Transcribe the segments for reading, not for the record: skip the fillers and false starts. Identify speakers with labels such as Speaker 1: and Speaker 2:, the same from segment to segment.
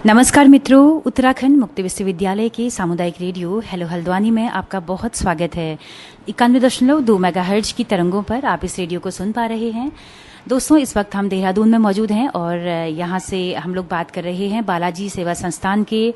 Speaker 1: नमस्कार मित्रों, उत्तराखंड मुक्त विश्वविद्यालय के सामुदायिक रेडियो हेलो हल्द्वानी में आपका बहुत स्वागत है। 91.2 मेगाहर्ट्ज की तरंगों पर आप इस रेडियो को सुन पा रहे हैं। दोस्तों, इस वक्त हम देहरादून में मौजूद हैं और यहाँ से हम लोग बात कर रहे हैं बालाजी सेवा संस्थान के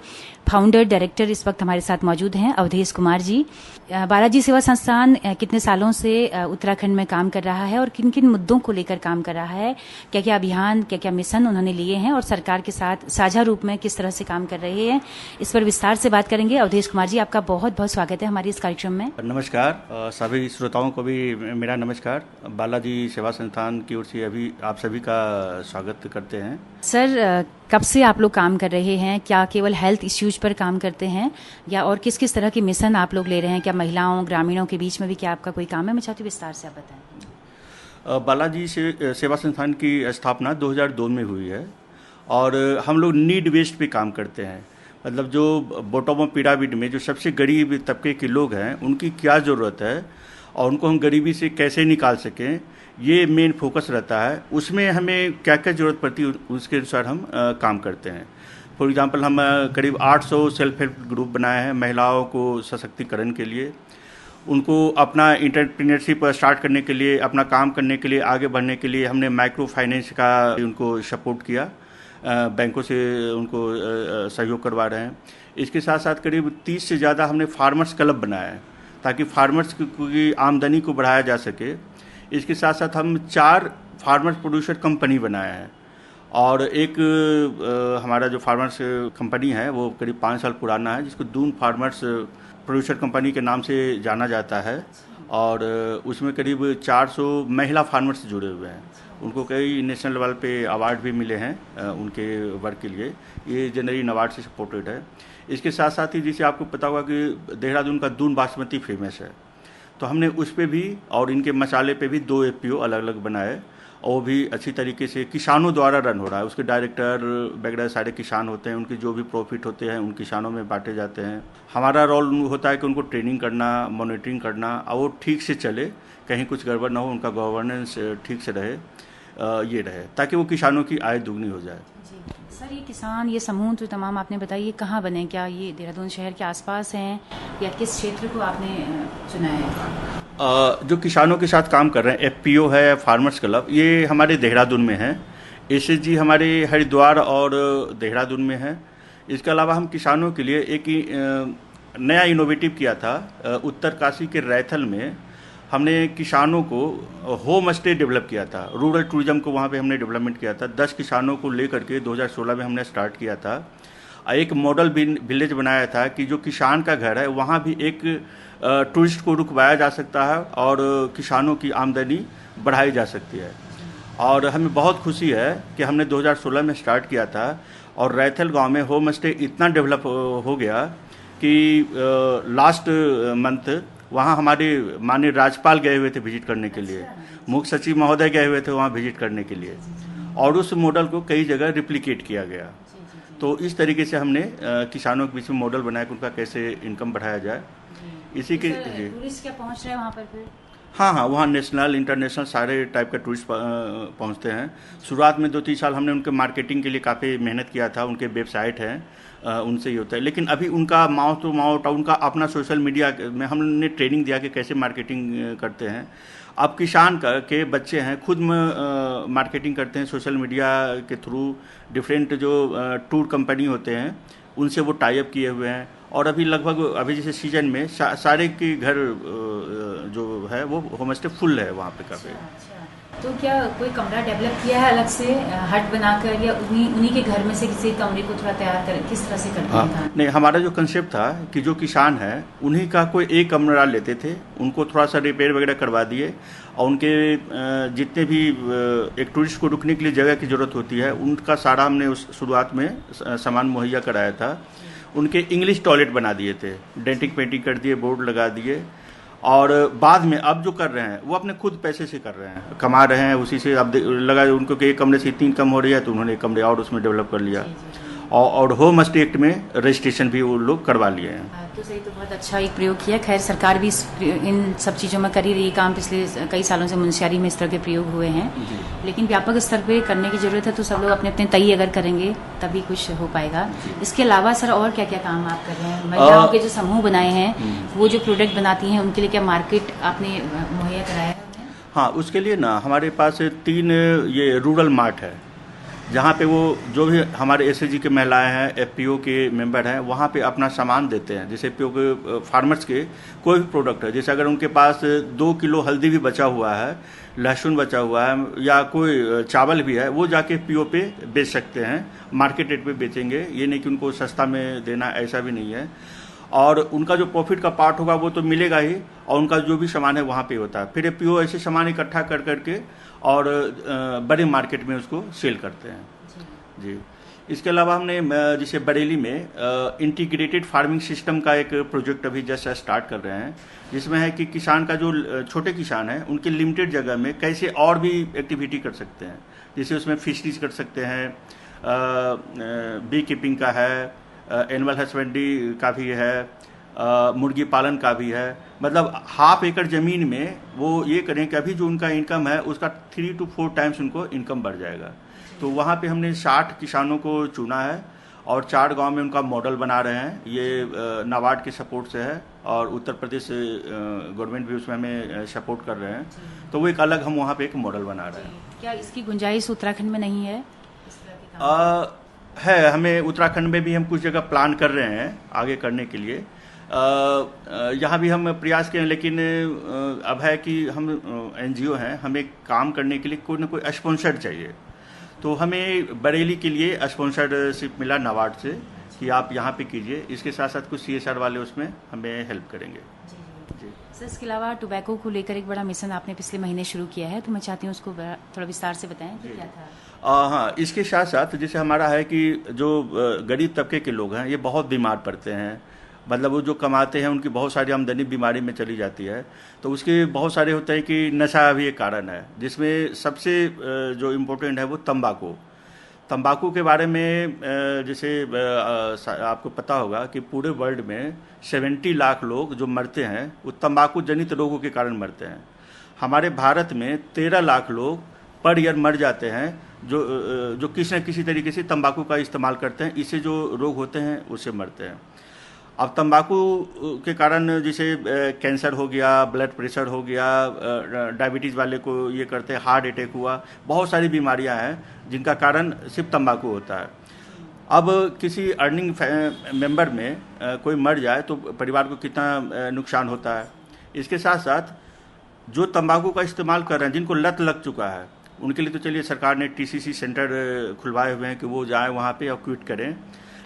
Speaker 1: फाउंडर डायरेक्टर इस वक्त हमारे साथ मौजूद हैं अवधेश कुमार जी। बालाजी सेवा संस्थान कितने सालों से उत्तराखंड में काम कर रहा है और किन किन मुद्दों को लेकर काम कर रहा है, क्या क्या अभियान, क्या क्या मिशन उन्होंने लिए हैं और सरकार के साथ साझा रूप में किस तरह से काम कर रहे हैं, इस पर विस्तार से बात करेंगे। अवधेश कुमार जी, आपका बहुत बहुत स्वागत है हमारे इस कार्यक्रम में।
Speaker 2: नमस्कार, सभी श्रोताओं को भी मेरा नमस्कार। बालाजी सेवा संस्थान की ओर से अभी आप सभी का स्वागत करते हैं।
Speaker 1: सर, कब से आप लोग काम कर रहे हैं? क्या केवल हेल्थ इश्यूज पर काम करते हैं या और किस किस तरह के मिशन आप लोग ले रहे हैं? क्या महिलाओं, ग्रामीणों के बीच में भी क्या आपका कोई काम है? मैं चाहती हूँ विस्तार से आप बताएं।
Speaker 2: बालाजी सेवा संस्थान की स्थापना 2002 में हुई है और हम लोग नीड बेस्ड पे काम करते हैं। मतलब जो बॉटम ऑफ पिरामिड में जो सबसे गरीब तबके के लोग हैं, उनकी क्या ज़रूरत है और उनको हम गरीबी से कैसे निकाल सकें, ये मेन फोकस रहता है। उसमें हमें क्या क्या ज़रूरत पड़ती है उसके अनुसार हम काम करते हैं। फॉर एग्जांपल, हम करीब 800 सेल्फ हेल्प ग्रुप बनाए हैं महिलाओं को सशक्तिकरण के लिए, उनको अपना एंटरप्रेन्योरशिप स्टार्ट करने के लिए, अपना काम करने के लिए, आगे बढ़ने के लिए हमने माइक्रो फाइनेंस का उनको सपोर्ट किया, बैंकों से उनको सहयोग करवा रहे हैं। इसके साथ साथ करीब 30 से ज़्यादा हमने फार्मर्स क्लब बनाया है ताकि फार्मर्स की आमदनी को बढ़ाया जा सके। इसके साथ साथ हम 4 फार्मर्स प्रोड्यूसर कंपनी बनाए हैं और एक हमारा जो फार्मर्स कंपनी है वो करीब 5 साल पुराना है, जिसको दून फार्मर्स प्रोड्यूसर कंपनी के नाम से जाना जाता है और उसमें करीब 400 महिला फार्मर्स जुड़े हुए हैं। उनको कई नेशनल लेवल पे अवार्ड भी मिले हैं उनके वर्क के लिए। ये जनरल अवार्ड से सपोर्टेड है। इसके साथ साथ ही जैसे आपको पता होगा कि देहरादून का दून बासमती फेमस है, तो हमने उस पे भी और इनके मसाले पे भी 2 एफपीओ अलग अलग बनाए और वो भी अच्छी तरीके से किसानों द्वारा रन हो रहा है। उसके डायरेक्टर वगैरह सारे किसान होते हैं, उनके जो भी प्रॉफिट होते हैं उन किसानों में बांटे जाते हैं। हमारा रोल होता है कि उनको ट्रेनिंग करना, मॉनिटरिंग करना और वो ठीक से चले, कहीं कुछ गड़बड़ ना हो, उनका गवर्नेंस ठीक से रहे, ये रहे ताकि वो किसानों की आय दुगनी हो जाए।
Speaker 1: सर, ये किसान, ये समूह तो तमाम आपने बताया, ये कहाँ बने? क्या ये देहरादून शहर के आसपास हैं या किस क्षेत्र को आपने चुना है?
Speaker 2: जो किसानों के साथ काम कर रहे हैं, एफपीओ है, फार्मर्स क्लब, ये हमारे देहरादून में है। एसएचजी हमारे हरिद्वार और देहरादून में है। इसके अलावा हम किसानों के लिए एक नया इनोवेटिव किया था। उत्तरकाशी के रैथल में हमने किसानों को होम स्टे डेवलप किया था, रूरल टूरिज्म को वहाँ पे हमने डेवलपमेंट किया था। 10 किसानों को लेकर के 2016 में हमने स्टार्ट किया था। एक मॉडल विलेज बनाया था कि जो किसान का घर है वहाँ भी एक टूरिस्ट को रुकवाया जा सकता है और किसानों की आमदनी बढ़ाई जा सकती है। और हमें बहुत खुशी है कि हमने 2016 में स्टार्ट किया था और रैथल गाँव में होम स्टे इतना डेवलप हो गया कि लास्ट मंथ वहाँ हमारे माननीय राज्यपाल गए हुए थे विजिट करने के लिए, मुख्य सचिव महोदय गए हुए थे वहाँ विजिट करने के लिए और उस मॉडल को कई जगह रिप्लिकेट किया गया। तो इस तरीके से हमने किसानों के बीच में मॉडल बनाया कि उनका कैसे इनकम बढ़ाया जाए। इसी के
Speaker 1: टूरिस्ट क्या पहुँच रहे हैं वहाँ पर फिर?
Speaker 2: हाँ, वहाँ नेशनल इंटरनेशनल सारे टाइप का टूरिस्ट पहुँचते हैं। शुरुआत में 2-3 साल हमने उनके मार्केटिंग के लिए काफ़ी मेहनत किया था। उनके वेबसाइट हैं, उनसे ही होता है, लेकिन अभी उनका माउथ टू माउथ, उनका अपना सोशल मीडिया में हमने ट्रेनिंग दिया कि कैसे मार्केटिंग करते हैं। अब किसान के बच्चे हैं खुद में मार्केटिंग करते हैं सोशल मीडिया के थ्रू। डिफरेंट जो टूर कंपनी होते हैं उनसे वो टाई अप किए हुए हैं और अभी लगभग अभी जैसे सीजन में सारे के घर जो है वो होम स्टे फुल है वहाँ पे काफ़ी।
Speaker 1: तो क्या कोई कमरा डेवलप किया है अलग से हट बनाकर या उन्हीं के घर में से किसी कमरे को थोड़ा तैयार कर किस तरह से करते हैं?
Speaker 2: नहीं, हमारा जो कंसेप्ट था कि जो किसान है उन्हीं का कोई एक कमरा लेते थे, उनको थोड़ा सा रिपेयर वगैरह करवा दिए और उनके जितने भी एक टूरिस्ट को रुकने के लिए जगह की ज़रूरत होती है उनका सारा हमने उस शुरुआत में सामान मुहैया कराया था। उनके इंग्लिश टॉयलेट बना दिए थे, डेंटिंग पेंटिंग कर दिए, बोर्ड लगा दिए और बाद में अब जो कर रहे हैं वो अपने खुद पैसे से कर रहे हैं, कमा रहे हैं उसी से। अब लगा उनको कि एक कमरे से इतनी इनकम हो रही है तो उन्होंने एक कमरे और उसमें डेवलप कर लिया और होम स्टे एक्ट में रजिस्ट्रेशन भी वो लोग करवा लिए हैं।
Speaker 1: तो सही, तो बहुत अच्छा एक प्रयोग किया। खैर सरकार भी इन सब चीज़ों में कर ही रही काम। पिछले कई सालों से मुंशियारी में इस तरह के प्रयोग हुए हैं, लेकिन व्यापक स्तर पे करने की जरूरत है। तो सब लोग अपने अपने तय अगर करेंगे तभी कुछ हो पाएगा। इसके अलावा सर और क्या क्या काम आप कर रहे हैं? महिलाओं के जो समूह बनाए हैं, वो जो प्रोडक्ट बनाती हैं, उनके लिए क्या मार्केट आपने मुहैया कराया है?
Speaker 2: हाँ, उसके लिए ना हमारे पास 3 ये रूरल मार्ट है, जहाँ पे वो जो भी हमारे एसएचजी के महिलाएं हैं, एफपीओ के मेंबर हैं, वहाँ पे अपना सामान देते हैं। जैसे एफपीओ के फार्मर्स के कोई भी प्रोडक्ट है, जैसे अगर उनके पास 2 किलो हल्दी भी बचा हुआ है, लहसुन बचा हुआ है, या कोई चावल भी है, वो जाके एफपीओ पे बेच सकते हैं। मार्केट रेट पे बेचेंगे, ये नहीं कि उनको सस्ता में देना, ऐसा भी नहीं है। और उनका जो प्रॉफिट का पार्ट होगा वो तो मिलेगा ही, और उनका जो भी सामान है वहाँ पे होता है। फिर एफपीओ ऐसे सामान इकट्ठा कर करके और बड़े मार्केट में उसको सेल करते हैं जी। इसके अलावा हमने जैसे बरेली में इंटीग्रेटेड फार्मिंग सिस्टम का एक प्रोजेक्ट अभी जस्ट स्टार्ट कर रहे हैं, जिसमें है कि किसान का जो छोटे किसान है, उनके लिमिटेड जगह में कैसे और भी एक्टिविटी कर सकते हैं। जैसे उसमें फिशरीज कर सकते हैं, बी कीपिंग का है, एनिमल हस्बेंड्री का भी है, मुर्गी पालन का भी है। मतलब ½ एकड़ ज़मीन में वो ये करें कि अभी जो उनका इनकम है उसका 3 to 4 टाइम्स उनको इनकम बढ़ जाएगा। तो वहाँ पे हमने 60 किसानों को चुना है और 4 गांव में उनका मॉडल बना रहे हैं। ये नाबार्ड के सपोर्ट से है और उत्तर प्रदेश गवर्नमेंट भी उसमें हमें सपोर्ट कर रहे हैं। तो वो एक अलग हम वहाँ पे एक मॉडल बना रहे हैं।
Speaker 1: क्या इसकी गुंजाइश उत्तराखंड में नहीं है?
Speaker 2: है, हमें उत्तराखंड में भी हम कुछ जगह प्लान कर रहे हैं आगे करने के लिए। यहाँ भी हम प्रयास किए हैं, लेकिन अब है कि हम एनजीओ हैं, हमें काम करने के लिए कोई ना कोई स्पॉन्सर चाहिए। तो हमें बरेली के लिए स्पॉन्सरशिप मिला नाबार्ड से कि आप यहाँ पे कीजिए। इसके साथ साथ कुछ CSR वाले उसमें हमें हेल्प करेंगे जी।
Speaker 1: सर, इसके अलावा टोबैको को लेकर एक बड़ा मिशन आपने पिछले महीने शुरू किया है, तो मैं चाहती हूँ उसको थोड़ा विस्तार से बताएं कि क्या था।
Speaker 2: हाँ, इसके साथ साथ जैसे हमारा है कि जो गरीब तबके के लोग हैं, ये बहुत बीमार पड़ते हैं। मतलब वो जो कमाते हैं उनकी बहुत सारी आमदनी बीमारी में चली जाती है। तो उसके बहुत सारे होते हैं कि नशा भी एक कारण है, जिसमें सबसे जो इम्पोर्टेंट है वो तंबाकू। तंबाकू के बारे में जैसे आपको पता होगा कि पूरे वर्ल्ड में 70 लाख लोग जो मरते हैं वो तंबाकू जनित रोगों के कारण मरते हैं। हमारे भारत में 13 लाख लोग पर ईयर मर जाते हैं जो किसी न किसी तरीके से तंबाकू का इस्तेमाल करते हैं। इससे जो रोग होते हैं उससे मरते हैं। अब तंबाकू के कारण जैसे कैंसर हो गया, ब्लड प्रेशर हो गया, डायबिटीज़ वाले को ये करते हैं, हार्ट अटैक हुआ, बहुत सारी बीमारियां हैं जिनका कारण सिर्फ तंबाकू होता है। अब किसी अर्निंग मेंबर में कोई मर जाए तो परिवार को कितना नुकसान होता है। इसके साथ साथ जो तंबाकू का इस्तेमाल कर रहे हैं, जिनको लत लग चुका है, उनके लिए तो चलिए सरकार ने TCC सेंटर खुलवाए हुए हैं कि वो जाएं वहाँ पे और क्विट करें।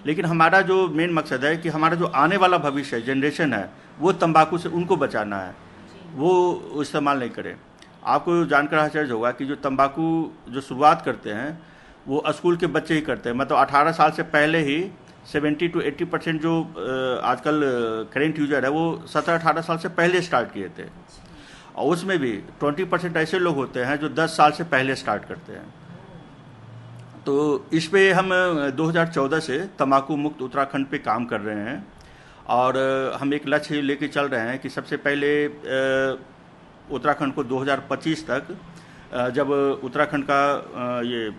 Speaker 2: लेकिन हमारा जो मेन मकसद है कि हमारा जो आने वाला भविष्य जनरेशन है, वो तंबाकू से उनको बचाना है, वो इस्तेमाल नहीं करें। आपको जानकर आश्चर्य होगा कि जो तंबाकू जो शुरुआत करते हैं वो स्कूल के बच्चे ही करते हैं। मतलब 18 साल से पहले ही 70 to 80% जो आजकल करेंट यूजर है वो 17-18 साल से पहले स्टार्ट किए थे, और उसमें भी 20% ऐसे लोग होते हैं जो 10 साल से पहले स्टार्ट करते हैं। तो इस पे हम 2014 से तंबाकू मुक्त उत्तराखंड पे काम कर रहे हैं, और हम एक लक्ष्य लेके चल रहे हैं कि सबसे पहले उत्तराखंड को 2025 तक जब उत्तराखंड का ये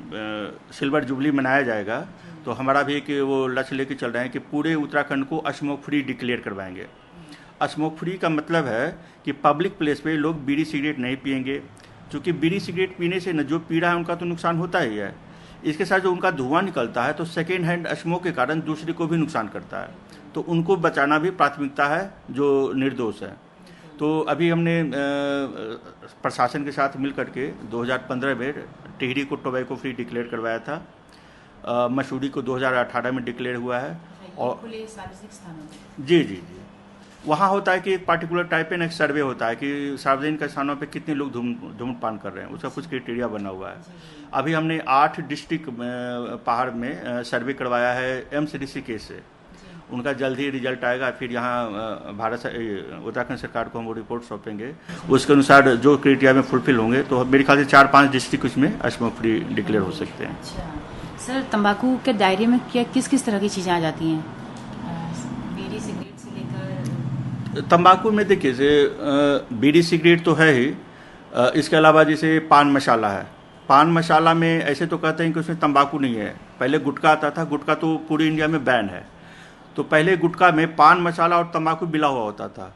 Speaker 2: सिल्वर जुबली मनाया जाएगा, तो हमारा भी एक वो लक्ष्य लेके चल रहे हैं कि पूरे उत्तराखंड को स्मोक फ्री डिक्लेयर करवाएंगे। स्मोक फ्री का मतलब है कि पब्लिक प्लेस पे लोग बीड़ी सिगरेट नहीं पिएंगे, क्योंकि बीड़ी सिगरेट पीने से न जो पी रहा है उनका तो नुकसान होता ही है, इसके साथ जो उनका धुआं निकलता है तो सेकेंड हैंड स्मोक के कारण दूसरे को भी नुकसान करता है। तो उनको बचाना भी प्राथमिकता है जो निर्दोष है। तो अभी हमने प्रशासन के साथ मिल करके 2015 में टिहरी को टोबैको फ्री डिक्लेयर करवाया था। मसूरी को 2018 में डिक्लेयर हुआ है। और जी जी जी वहाँ होता है कि एक पार्टिकुलर टाइप का एक सर्वे होता है कि सार्वजनिक स्थानों पे कितने लोग धूम्रपान कर रहे हैं, उसका कुछ क्राइटेरिया बना हुआ है। अभी हमने 8 डिस्ट्रिक्ट पहाड़ में सर्वे करवाया है एम्स ऋषिकेश से। उनका जल्द ही रिजल्ट आएगा, फिर यहाँ उत्तराखंड सरकार को हम वो रिपोर्ट सौंपेंगे। उसके अनुसार जो क्राइटेरिया में फुलफिल होंगे तो मेरे ख्याल से 4-5 डिस्ट्रिक्ट उसमें स्मोक फ्री डिक्लेयर हो सकते हैं।
Speaker 1: सर, तंबाकू के दायरे में क्या किस किस तरह की चीज़ें आ जाती हैं? बीड़ी सिगरेट से लेकर।
Speaker 2: तंबाकू में देखिए बीड़ी सिगरेट तो है ही, इसके अलावा जैसे पान मसाला है। पान मसाला में ऐसे तो कहते हैं कि उसमें तंबाकू नहीं है। पहले गुटखा आता था, गुटखा तो पूरी इंडिया में बैन है। तो पहले गुटखा में पान मसाला और तंबाकू मिला हुआ होता था।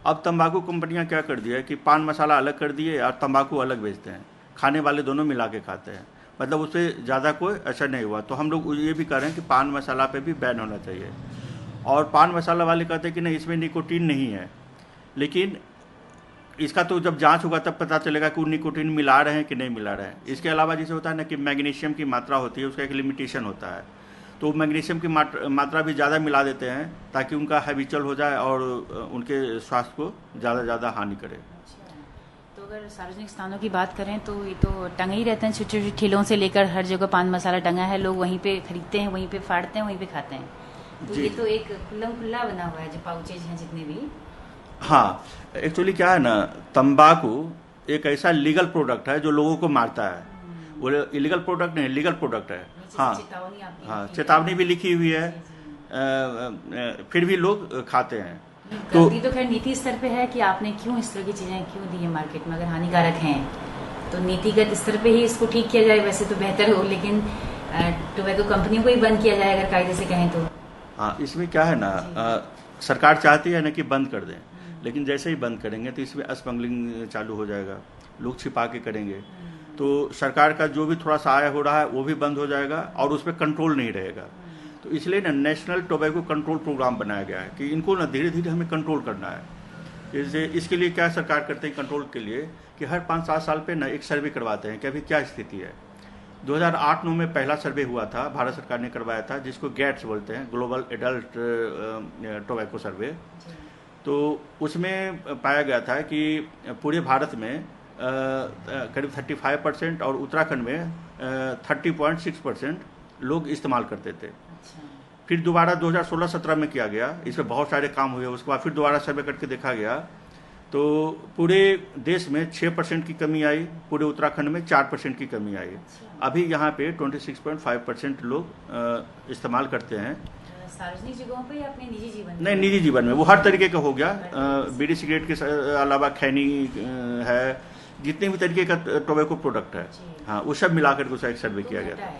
Speaker 2: अब तंबाकू कंपनियां क्या कर दिया है कि पान मसाला अलग कर दिए और तंबाकू अलग बेचते हैं। खाने वाले दोनों मिला के खाते हैं, मतलब उससे ज़्यादा कोई असर नहीं हुआ। तो हम लोग ये भी कह रहे हैं कि पान मसाला पे भी बैन होना चाहिए। और पान मसाला वाले कहते हैं कि नहीं, इसमें निकोटीन नहीं है, लेकिन इसका तो जब जांच होगा तब पता चलेगा कि वो निकोटीन मिला रहे हैं कि नहीं मिला रहे हैं। इसके अलावा जैसे होता है ना कि मैग्नीशियम की मात्रा होती है, उसका एक लिमिटेशन होता है। तो मैग्नीशियम की मात्रा भी ज़्यादा मिला देते हैं ताकि उनका हैबिचुअल हो जाए और उनके स्वास्थ्य को ज़्यादा हानि करे।
Speaker 1: तो अगर सार्वजनिक स्थानों की बात करें तो ये तो टंगे ही रहते हैं, छोटे छोटे ठेलों से लेकर हर जगह पान मसाला टंगा है। लोग वहीं पे खरीदते हैं, वहीं पे फाड़ते हैं, वहीं पे खाते हैं। तो ये तो एक खुला बना हुआ है, जो पाउचेज हैं जितने भी।
Speaker 2: हाँ, एक्चुअली क्या है ना, तंबाकू एक ऐसा लीगल प्रोडक्ट है जो लोगों को मारता है। वो इलीगल प्रोडक्ट नहीं, लीगल प्रोडक्ट है। हाँ हाँ, चेतावनी भी लिखी हुई है, फिर भी लोग खाते हैं।
Speaker 1: गलती तो खैर नीति स्तर पे है कि आपने क्यों इस तरह की चीजें क्यों दी है मार्केट में। अगर हानिकारक हैं तो नीतिगत स्तर पे ही इसको ठीक किया जाए, वैसे तो बेहतर हो, लेकिन टोबैको कंपनियों को ही बंद किया जाए अगर कायदे से कहें तो।
Speaker 2: हाँ, इसमें क्या है ना, सरकार चाहती है ना कि बंद कर दें, लेकिन जैसे ही बंद करेंगे तो इसमें स्मगलिंग चालू हो जाएगा, लोग छिपा के करेंगे। तो सरकार का जो भी थोड़ा सा आय हो रहा है वो भी बंद हो जाएगा और उस पर कंट्रोल नहीं रहेगा। तो इसलिए ना नेशनल टोबैको कंट्रोल प्रोग्राम बनाया गया है कि इनको ना धीरे धीरे हमें कंट्रोल करना है। जैसे इसके लिए क्या सरकार करते हैं कंट्रोल के लिए कि हर 5-7 साल पे ना एक सर्वे करवाते हैं कि अभी क्या स्थिति है। 2008-9 में पहला सर्वे हुआ था, भारत सरकार ने करवाया था, जिसको गैट्स बोलते हैं, ग्लोबल एडल्ट टोबैको सर्वे। तो उसमें पाया गया था कि पूरे भारत में करीब 35% और उत्तराखंड में 30.6% लोग इस्तेमाल करते थे। फिर दोबारा 2016-17 में किया गया, इसमें बहुत सारे काम हुए। उसके बाद फिर दोबारा सर्वे करके देखा गया तो पूरे देश में 6% की कमी आई, पूरे उत्तराखंड में 4% की कमी आई। अभी यहाँ पे 26.5% लोग इस्तेमाल करते हैं।
Speaker 1: सार्वजनिक जगहों पे या अपने निजी जीवन में?
Speaker 2: नहीं, निजी जीवन में वो हर तरीके का हो गया। बीड़ी सिगरेट के अलावा खैनी है, जितने भी तरीके का टोबैको प्रोडक्ट है, हाँ, वो सब मिलाकर उसका एक सर्वे किया गया।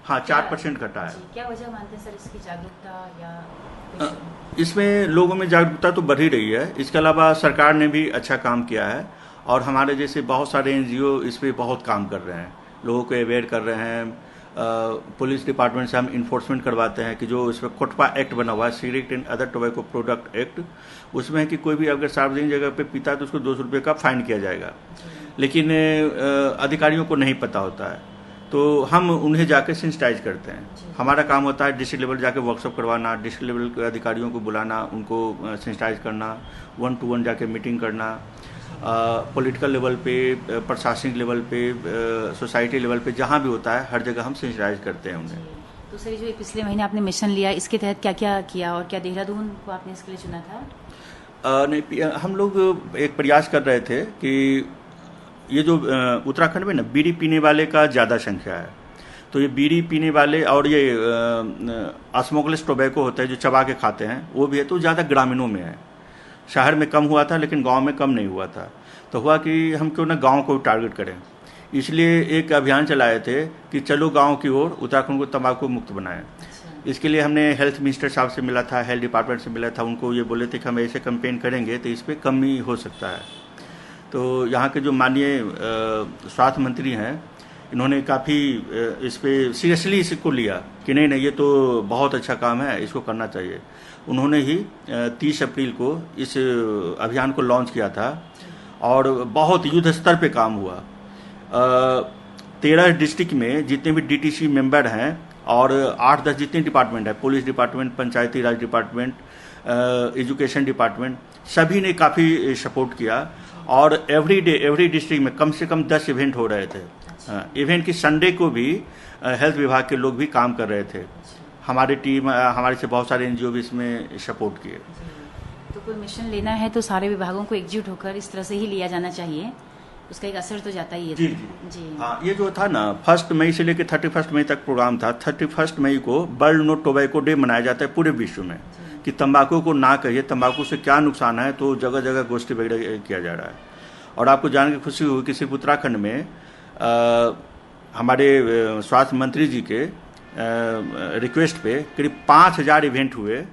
Speaker 2: हाँ, 4% घटा है।
Speaker 1: क्या वजह मानते हैं सर इसकी, जागरूकता या
Speaker 2: इसमें लोगों में जागरूकता तो बढ़ ही रही है। इसके अलावा सरकार ने भी अच्छा काम किया है और हमारे जैसे बहुत सारे एनजीओ इस पर बहुत काम कर रहे हैं, लोगों को अवेयर कर रहे हैं। पुलिस डिपार्टमेंट से हम इन्फोर्समेंट करवाते हैं कि जो इसमें कोटपा एक्ट बना हुआ है, cigarette and other tobacco product act, उसमें है कि कोई भी अगर सार्वजनिक जगह पे पीता है तो उसको 200 रुपये का फाइन किया जाएगा। लेकिन अधिकारियों को नहीं पता होता है, तो हम उन्हें जाके सेंसिटाइज करते हैं। हमारा काम होता है डिस्ट्रिक्ट लेवल जाके वर्कशॉप करवाना, डिस्ट्रिक्ट लेवल के अधिकारियों को बुलाना, उनको सेंसिटाइज करना, 1-to-1 जाके मीटिंग करना, पॉलिटिकल लेवल पे, प्रशासनिक लेवल पे, सोसाइटी लेवल पे, जहाँ भी होता है हर जगह हम सेंसिटाइज करते हैं उन्हें।
Speaker 1: तो सर, जो पिछले महीने आपने मिशन लिया, इसके तहत क्या क्या किया और क्या देहरादून को आपने इसके लिए चुना था?
Speaker 2: नहीं, हम लोग एक प्रयास कर रहे थे कि ये जो उत्तराखंड में ना बीड़ी पीने वाले का ज़्यादा संख्या है, तो ये बीड़ी पीने वाले और ये स्मोकलेस टोबैको होता है जो चबा के खाते हैं, वो भी है, तो ज़्यादा ग्रामीणों में है। शहर में कम हुआ था लेकिन गांव में कम नहीं हुआ था। तो हुआ कि हम क्यों ना गांव को टारगेट करें, इसलिए एक अभियान चलाए थे कि चलो गांव की ओर, उत्तराखंड को तंबाकू मुक्त बनाएं। इसके लिए हमने हेल्थ मिनिस्टर साहब से मिला था, हेल्थ डिपार्टमेंट से मिला था, उनको ये बोले थे कि हम ऐसे कैंपेन करेंगे तो इस पर कमी हो सकता है। तो यहाँ के जो माननीय स्वास्थ्य मंत्री हैं, इन्होंने काफ़ी इस पर सीरियसली इसको लिया कि नहीं ये तो बहुत अच्छा काम है, इसको करना चाहिए। उन्होंने ही 30 अप्रैल को इस अभियान को लॉन्च किया था और बहुत युद्ध स्तर पे काम हुआ। 13 डिस्ट्रिक्ट में जितने भी डीटीसी मेंबर हैं और 8-10 जितने डिपार्टमेंट है, पुलिस डिपार्टमेंट, पंचायती राज डिपार्टमेंट, एजुकेशन डिपार्टमेंट, सभी ने काफ़ी सपोर्ट किया और एवरी डिस्ट्रिक्ट में कम से कम 10 इवेंट हो रहे थे। इवेंट की संडे को भी हेल्थ विभाग के लोग भी काम कर रहे थे। हमारी टीम, हमारे से बहुत सारे एनजीओ भी इसमें सपोर्ट किए।
Speaker 1: तो कोई मिशन लेना है तो सारे विभागों को एकजुट होकर इस तरह से ही लिया जाना चाहिए उसका एक असर तो जाता ही है।
Speaker 2: जी जी। हाँ, ये जो था ना 1 मई से लेकर 31 मई तक प्रोग्राम था। 31 मई को वर्ल्ड नो टोबैको डे मनाया जाता है पूरे विश्व में, कि तंबाकू को ना कहिए, तंबाकू से क्या नुकसान है, तो जगह जगह गोष्ठी वगैरह किया जा रहा है। और आपको जान के खुशी हुई कि सिर्फ उत्तराखंड में हमारे स्वास्थ्य मंत्री जी के रिक्वेस्ट पे करीब 5,000 इवेंट हुए,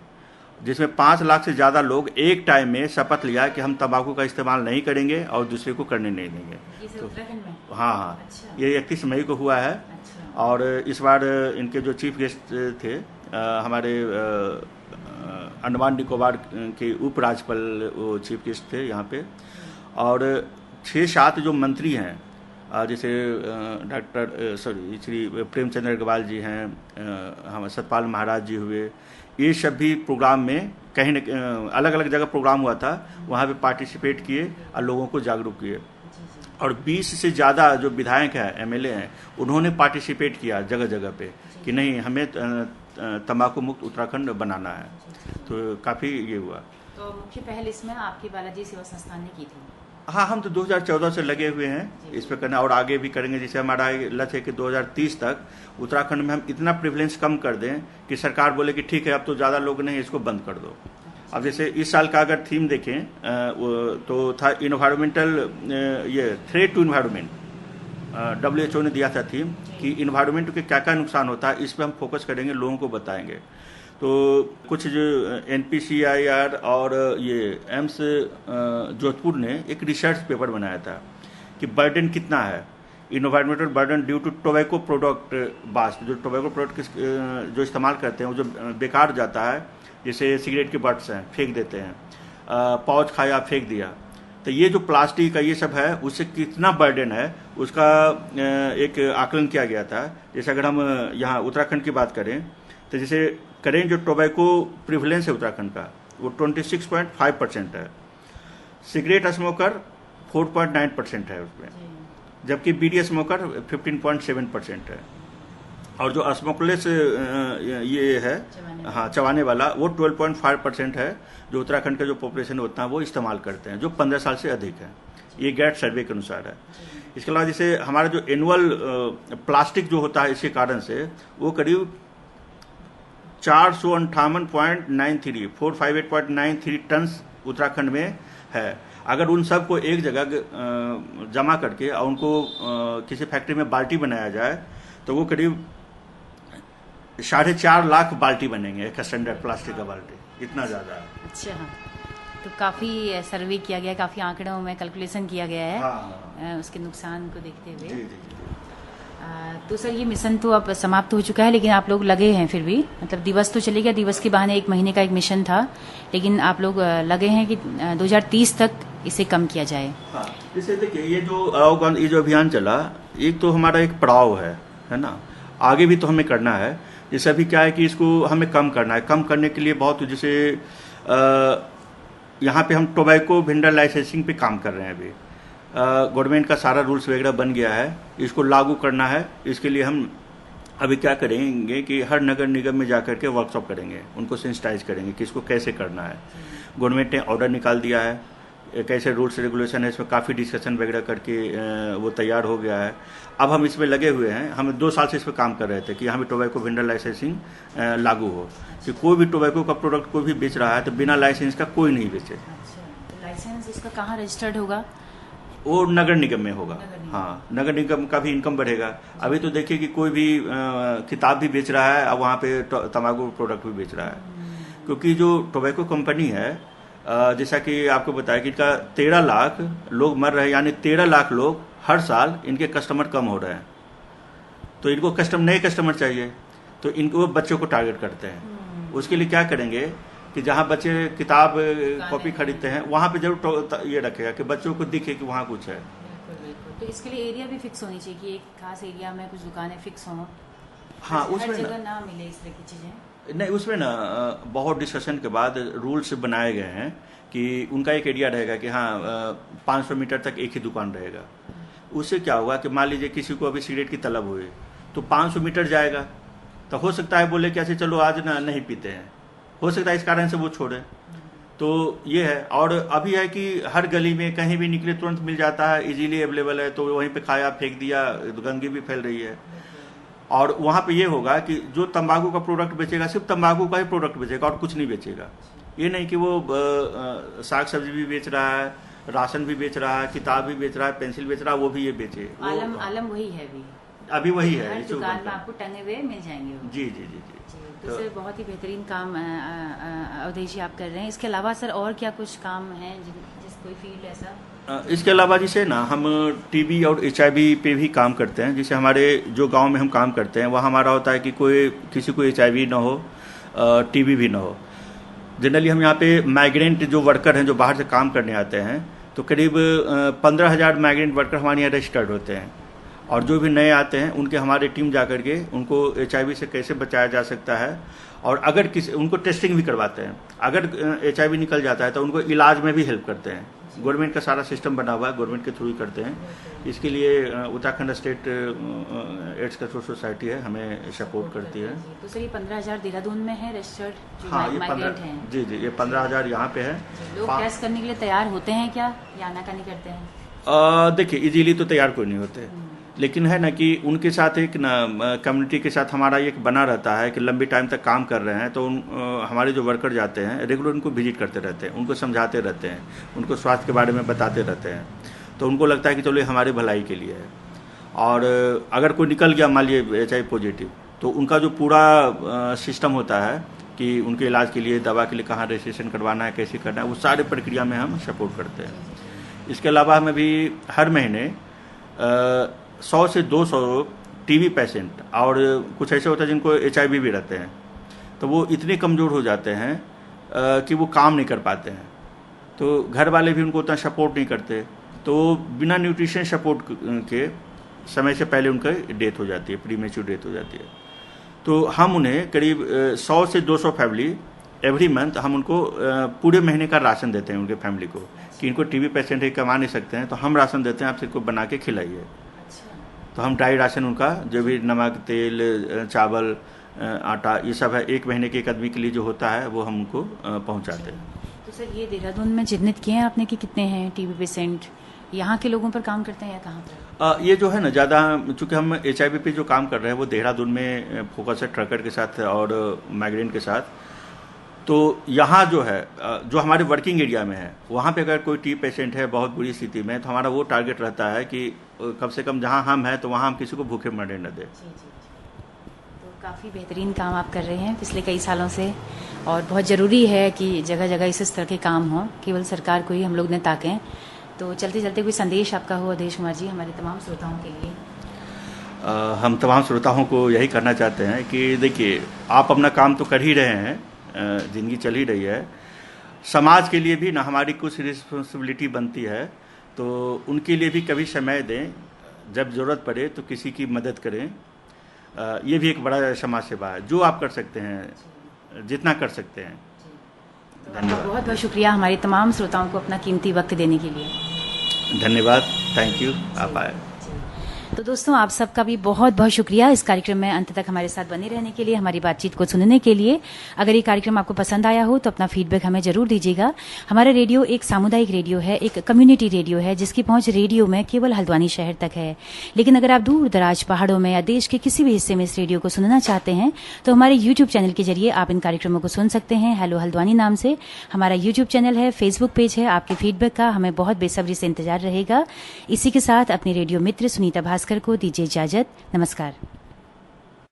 Speaker 2: जिसमें 5 लाख से ज़्यादा लोग एक टाइम में शपथ लिया कि हम तंबाकू का इस्तेमाल नहीं करेंगे और दूसरे को करने नहीं देंगे।
Speaker 1: तो उत्तराखंड में?
Speaker 2: हाँ हाँ।
Speaker 1: अच्छा।
Speaker 2: ये 31 मई को हुआ है।
Speaker 1: अच्छा।
Speaker 2: और इस बार इनके जो चीफ गेस्ट थे हमारे अंडमान निकोबार के उपराज्यपाल वो चीफ गेस्ट थे यहाँ पे। और 6-7 जो मंत्री हैं, जैसे डॉक्टर श्री प्रेमचंद्र अग्रवाल जी हैं, हम सतपाल महाराज जी हुए, ये सब भी प्रोग्राम में कहीं न अलग अलग जगह प्रोग्राम हुआ था, वहाँ पे पार्टिसिपेट किए और लोगों को जागरूक किए। और 20 से ज़्यादा जो विधायक हैं, एमएलए हैं, उन्होंने पार्टिसिपेट किया जगह जगह पे कि नहीं, हमें तंबाकू मुक्त उत्तराखंड बनाना है। तो काफ़ी ये हुआ।
Speaker 1: तो मुख्य पहल इसमें आपकी बालाजी सेवा संस्थान ने की थी?
Speaker 2: हाँ, हम तो 2014 से लगे हुए हैं इस पर करना, और आगे भी करेंगे। जैसे हमारा लक्ष्य है कि 2030 तक उत्तराखंड में हम इतना प्रिवलेंस कम कर दें कि सरकार बोले कि ठीक है, अब तो ज़्यादा लोग नहीं, इसको बंद कर दो। अब जैसे इस साल का अगर थीम देखें तो था इन्वायरमेंटल, ये थ्रेट टू इन्वायरमेंट, WHO ने दिया था थीम कि इन्वायरमेंट के क्या क्या नुकसान होता है, इस पर हम फोकस करेंगे, लोगों को बताएंगे। तो कुछ जो NPCIR और ये एम्स जोधपुर ने एक रिसर्च पेपर बनाया था कि बर्डन कितना है, environmental burden due to tobacco product waste, जो टोबैको प्रोडक्ट जो इस्तेमाल करते हैं वो जो बेकार जाता है, जैसे सिगरेट के बट्स हैं फेंक देते हैं, पाउच खाया फेंक दिया, तो ये जो प्लास्टिक का ये सब है उससे कितना बर्डन है उसका एक आकलन किया गया था। जैसे अगर हम यहाँ उत्तराखंड की बात करें तो जैसे करें जो टोबैको प्रिवलेंस है उत्तराखंड का वो 26.5% है, सिगरेट स्मोकर 4.9% है उसमें, जबकि बीडी स्मोकर 15.7% है, और जो स्मोकलेस ये है हाँ चबाने वाला वो 12.5% है, जो उत्तराखंड का जो पॉपुलेशन है उतना वो इस्तेमाल करते हैं, जो 15 साल से अधिक है, ये गैट सर्वे के अनुसार है। इसके अलावा जैसे हमारा जो एनुअल प्लास्टिक जो होता है इसके कारण से वो करीब 458.93 टन उत्तराखंड में है। अगर उन सब को एक जगह जमा करके और उनको किसी फैक्ट्री में बाल्टी बनाया जाए तो वो करीब 4.5 लाख बाल्टी बनेंगे, एक स्टैंडर्ड प्लास्टिक का बाल्टी, इतना ज़्यादा है।
Speaker 1: अच्छा, तो काफ़ी सर्वे किया गया, काफ़ी आंकड़ों में कैलकुलेशन किया गया है। हाँ। उसके नुकसान को देखते हुए। जी, जी। तो सर ये मिशन तो अब समाप्त हो चुका है, लेकिन आप लोग लगे हैं फिर भी, मतलब दिवस तो चले गया, दिवस के बहाने 1 महीने का एक मिशन था, लेकिन आप लोग लगे हैं कि 2030 तक इसे कम किया जाए।
Speaker 2: हाँ, जैसे देखिए ये जो अभियान चला, एक तो हमारा एक पड़ाव है ना, आगे भी तो हमें करना है। जैसे अभी क्या है कि इसको हमें कम करना है, कम करने के लिए बहुत, जैसे यहाँ पे हम टोबैको वेंडर लाइसेंसिंग पे काम कर रहे हैं। अभी गवर्नमेंट का सारा रूल्स वगैरह बन गया है, इसको लागू करना है। इसके लिए हम अभी क्या करेंगे कि हर नगर निगम में जाकर के वर्कशॉप करेंगे, उनको सेंसिटाइज करेंगे कि इसको कैसे करना है। गवर्नमेंट ने ऑर्डर निकाल दिया है, कैसे रूल्स रेगुलेशन है, इसमें काफ़ी डिस्कशन वगैरह करके वो तैयार हो गया है। अब हम इसमें लगे हुए हैं, हम 2 साल से इस पर काम कर रहे थे कि यहाँ पे टोबैको वेंडर लाइसेंसिंग लागू हो, कि कोई भी टोबैको का प्रोडक्ट कोई भी बेच रहा है तो बिना लाइसेंस का कोई नहीं बेचे।
Speaker 1: अच्छा, तो लाइसेंस इसका कहाँ रजिस्टर्ड होगा?
Speaker 2: वो नगर निगम में होगा। हाँ, नगर निगम का भी इनकम बढ़ेगा। अभी तो देखिए कि कोई भी किताब भी बेच रहा है, अब वहाँ पे तंबाकू प्रोडक्ट भी बेच रहा है, क्योंकि जो टोबैको कंपनी है, जैसा कि आपको बताया कि इनका 13 लाख लोग मर रहे हैं, यानी 13 लाख लोग हर साल इनके कस्टमर कम हो रहे हैं, तो इनको नए कस्टमर चाहिए, तो इनको बच्चों को टारगेट करते हैं। उसके लिए क्या करेंगे कि जहाँ बच्चे किताब कॉपी खरीदते हैं वहाँ पे जरूर ये रखेगा कि बच्चों को दिखे कि वहाँ कुछ है।
Speaker 1: तो इसके लिए एरिया भी फिक्स होनी चाहिए कि एक खास एरिया में कुछ दुकानें फिक्स हों।
Speaker 2: हाँ, उसमें
Speaker 1: जगह ना मिले इस तरह की चीजें।
Speaker 2: नहीं, उसमें ना बहुत डिस्कशन के बाद रूल्स बनाए गए हैं कि उनका एक एरिया रहेगा कि हाँ 500 मीटर तक एक ही दुकान रहेगा। उससे क्या होगा कि मान लीजिए किसी को अभी सिगरेट की तलब हुई तो 500 मीटर जाएगा, तो हो सकता है बोले कि ऐसे चलो आज ना नहीं पीते हैं, हो सकता है इस कारण से वो छोड़े। तो ये है। और अभी है कि हर गली में कहीं भी निकले तुरंत मिल जाता है, इजीली अवेलेबल है, तो वहीं पे खाया फेंक दिया, गंदगी भी फैल रही है। और वहाँ पे ये होगा कि जो तंबाकू का प्रोडक्ट बेचेगा सिर्फ तंबाकू का ही प्रोडक्ट बेचेगा और कुछ नहीं बेचेगा। ये नहीं कि वो साग सब्जी भी बेच रहा है, राशन भी बेच रहा है, किताब भी बेच रहा है, पेंसिल बेच रहा है, वो भी ये बेचे।
Speaker 1: आलम वही है
Speaker 2: अभी वही है,
Speaker 1: हर दुकान में आपको टंगे हुए मिल जाएंगे वो।
Speaker 2: जी जी जी जी।
Speaker 1: तो सर बहुत ही बेहतरीन काम अवधेश जी आप कर रहे हैं। इसके अलावा सर और क्या कुछ काम है जिस कोई फील्ड ऐसा?
Speaker 2: इसके अलावा जैसे ना हम टीबी और HIV पे भी काम करते हैं। जैसे हमारे जो गांव में हम काम करते हैं वहाँ हमारा होता है कि किसी को HIV ना हो, TB भी ना हो। जनरली हम यहाँ पे माइग्रेंट जो वर्कर हैं जो बाहर से काम करने आते हैं, तो करीब 15,000 माइग्रेंट वर्कर हमारे यहाँ रजिस्टर्ड होते हैं। और जो भी नए आते हैं उनके हमारी टीम जा करके उनको HIV से कैसे बचाया जा सकता है, और अगर उनको टेस्टिंग भी करवाते हैं। अगर HIV निकल जाता है तो उनको इलाज में भी हेल्प करते हैं। गवर्नमेंट का सारा सिस्टम बना हुआ है, गवर्नमेंट के थ्रू ही करते हैं। इसके लिए Uttarakhand state AIDS control society है, हमें सपोर्ट करती है।
Speaker 1: तो सर ये 15,000 देहरादून में है रजिस्टर्ड?
Speaker 2: हाँ, ये 15 जी जी, ये 15,000 यहाँ पे है।
Speaker 1: लोग टेस्ट करने के लिए तैयार होते हैं क्या, या आनाकानी करते हैं?
Speaker 2: देखिए इजीली तो तैयार कोई नहीं होते, लेकिन है ना कि उनके साथ एक ना कम्युनिटी के साथ हमारा एक बना रहता है कि लंबे टाइम तक काम कर रहे हैं, तो हमारे जो वर्कर जाते हैं रेगुलर उनको विजिट करते रहते हैं, उनको समझाते रहते हैं, उनको स्वास्थ्य के बारे में बताते रहते हैं। तो उनको लगता है कि चलो ये हमारी भलाई के लिए है। और अगर कोई निकल गया मान लीजिए HIV पॉजिटिव, तो उनका जो पूरा सिस्टम होता है कि उनके इलाज के लिए दवा के लिए कहाँ रजिस्ट्रेशन करवाना है, कैसे करना है, वो सारे प्रक्रिया में हम सपोर्ट करते हैं। इसके अलावा हमें भी हर महीने 100 से 200 TB पेशेंट, और कुछ ऐसे होते हैं जिनको HIV भी रहते हैं, तो वो इतने कमज़ोर हो जाते हैं कि वो काम नहीं कर पाते हैं। तो घर वाले भी उनको उतना सपोर्ट नहीं करते, तो बिना न्यूट्रिशन सपोर्ट के समय से पहले उनका डेथ हो जाती है, प्रीमेच्योर डेथ हो जाती है। तो हम उन्हें करीब 100 से 200 फैमिली एवरी मंथ हम उनको पूरे महीने का राशन देते हैं उनके फैमिली को, कि इनको TB पेशेंट है, कमा नहीं सकते हैं, तो हम राशन देते हैं, आप सिर्फ बना के खिलाइए। तो हम ड्राई राशन उनका जो भी नमक, तेल, चावल, आटा, ये सब है, एक महीने के एक आदमी के लिए जो होता है वो हम उनको पहुंचाते हैं।
Speaker 1: तो सर ये देहरादून में चिन्हित किए हैं आपने कि कितने हैं TB पेशेंट, यहाँ के लोगों पर काम करते हैं या कहाँ पर?
Speaker 2: ये जो है ना ज़्यादा, चूँकि हम HIV पे जो काम कर रहे हैं वो देहरादून में फोकस है, ट्रकर के साथ और माइग्रेंट के साथ। तो यहाँ जो है, जो हमारे वर्किंग एरिया में है, वहाँ पे अगर कोई TB पेशेंट है बहुत बुरी स्थिति में, तो हमारा वो टारगेट रहता है कि कम से कम जहाँ हम हैं तो वहाँ हम किसी को भूखे मरने न दें।
Speaker 1: तो काफ़ी बेहतरीन काम आप कर रहे हैं पिछले कई सालों से, और बहुत ज़रूरी है कि जगह जगह इस तरह के काम हों, केवल सरकार को ही हम लोग न ताकें। तो चलते चलते कोई संदेश आपका हो अवधेश कुमार जी हमारे तमाम श्रोताओं के लिए?
Speaker 2: हम तमाम श्रोताओं को यही करना चाहते हैं कि देखिए, आप अपना काम तो कर ही रहे हैं, ज़िंदगी चल ही रही है, समाज के लिए भी ना हमारी कुछ रिस्पॉन्सिबिलिटी बनती है। तो उनके लिए भी कभी समय दें, जब ज़रूरत पड़े तो किसी की मदद करें। ये भी एक बड़ा समाज सेवा है, जो आप कर सकते हैं, जितना कर सकते हैं।
Speaker 1: धन्यवाद। बहुत बहुत शुक्रिया हमारे तमाम श्रोताओं को अपना कीमती वक्त देने के लिए।
Speaker 2: धन्यवाद, थैंक यू, आप आए।
Speaker 1: तो दोस्तों आप सबका भी बहुत बहुत शुक्रिया इस कार्यक्रम में अंत तक हमारे साथ बने रहने के लिए, हमारी बातचीत को सुनने के लिए। अगर ये कार्यक्रम आपको पसंद आया हो तो अपना फीडबैक हमें जरूर दीजिएगा। हमारा रेडियो एक सामुदायिक रेडियो है, एक कम्युनिटी रेडियो है, जिसकी पहुंच रेडियो में केवल हल्द्वानी शहर तक है। लेकिन अगर आप दूर दराज पहाड़ों में या देश के किसी भी हिस्से में इस रेडियो को सुनना चाहते हैं तो हमारे यूट्यूब चैनल के जरिए आप इन कार्यक्रमों को सुन सकते हैं। हेलो हल्द्वानी नाम से हमारा यूट्यूब चैनल है, फेसबुक पेज है। आपके फीडबैक का हमें बहुत बेसब्री से इंतजार रहेगा। इसी के साथ अपने रेडियो मित्र सुनीता भास्कर को दीजिए इजाजत। नमस्कार।